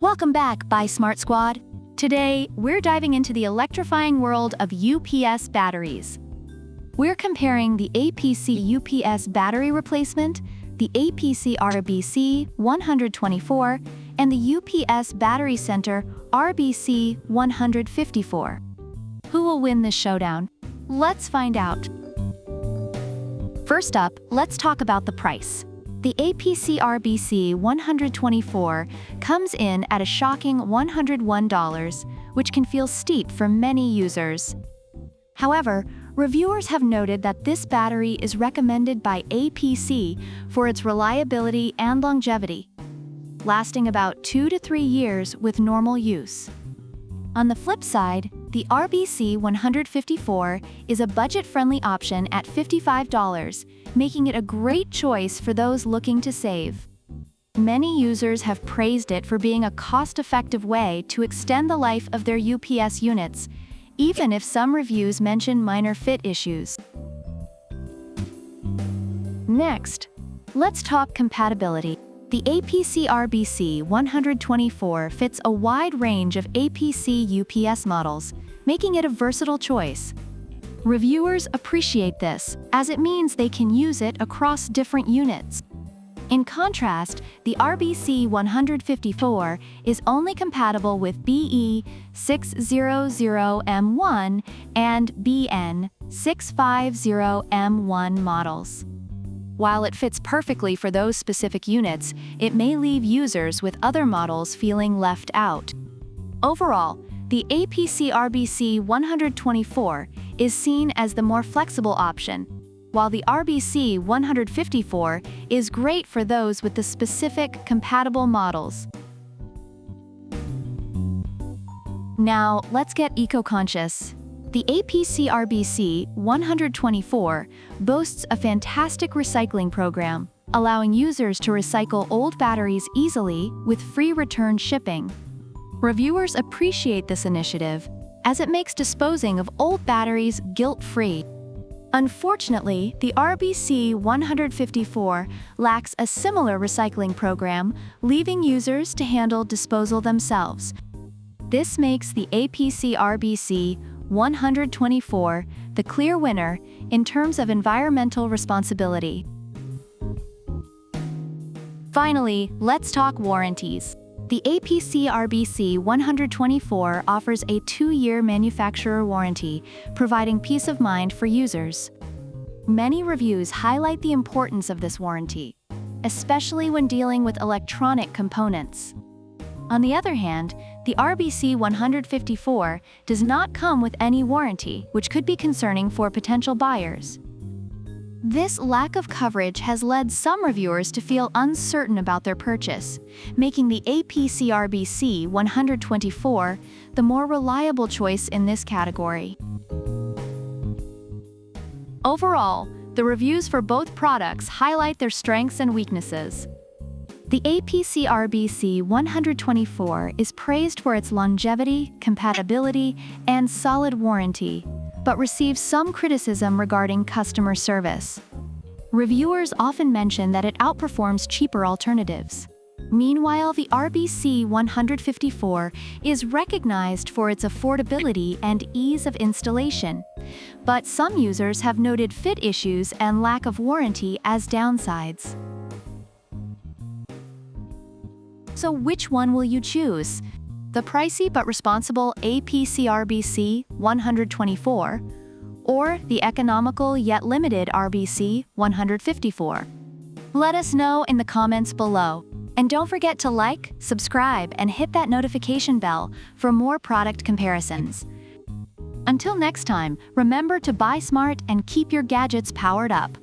Welcome back, Buy Smart Squad. Today, we're diving into the electrifying world of UPS batteries. We're comparing the APC UPS battery replacement, the APC RBC124, and the UPSBatteryCenter RBC154. Who will win this showdown? Let's find out. First up, let's talk about the price. The APC RBC124 comes in at a shocking $101, which can feel steep for many users. However, reviewers have noted that this battery is recommended by APC for its reliability and longevity, lasting about 2 to 3 years with normal use. On the flip side, the RBC154 is a budget-friendly option at $55, making it a great choice for those looking to save. Many users have praised it for being a cost-effective way to extend the life of their UPS units, even if some reviews mention minor fit issues. Next, let's talk compatibility. The APC RBC124 fits a wide range of APC UPS models, making it a versatile choice. Reviewers appreciate this, as it means they can use it across different units. In contrast, the RBC154 is only compatible with BE600M1 and BN650M1 models. While it fits perfectly for those specific units, it may leave users with other models feeling left out. Overall, the APC RBC124 is seen as the more flexible option, while the RBC154 is great for those with the specific compatible models. Now, let's get eco-conscious. The APC RBC124 boasts a fantastic recycling program, allowing users to recycle old batteries easily with free return shipping. Reviewers appreciate this initiative, as it makes disposing of old batteries guilt-free. Unfortunately, the RBC154 lacks a similar recycling program, leaving users to handle disposal themselves. This makes the APC RBC124 the clear winner in terms of environmental responsibility. Finally, let's talk warranties. The APC RBC124 offers a 2-year manufacturer warranty, providing peace of mind for users. Many reviews highlight the importance of this warranty, especially when dealing with electronic components. On the other hand, the RBC154 does not come with any warranty, which could be concerning for potential buyers. This lack of coverage has led some reviewers to feel uncertain about their purchase, making the APC RBC124 the more reliable choice in this category. Overall, the reviews for both products highlight their strengths and weaknesses. The APC RBC124 is praised for its longevity, compatibility, and solid warranty, but receives some criticism regarding customer service. Reviewers often mention that it outperforms cheaper alternatives. Meanwhile, the RBC154 is recognized for its affordability and ease of installation, but some users have noted fit issues and lack of warranty as downsides. So which one will you choose? The pricey but responsible APC RBC124, or the economical yet limited RBC154? Let us know in the comments below. And don't forget to like, subscribe, and hit that notification bell for more product comparisons. Until next time, remember to buy smart and keep your gadgets powered up.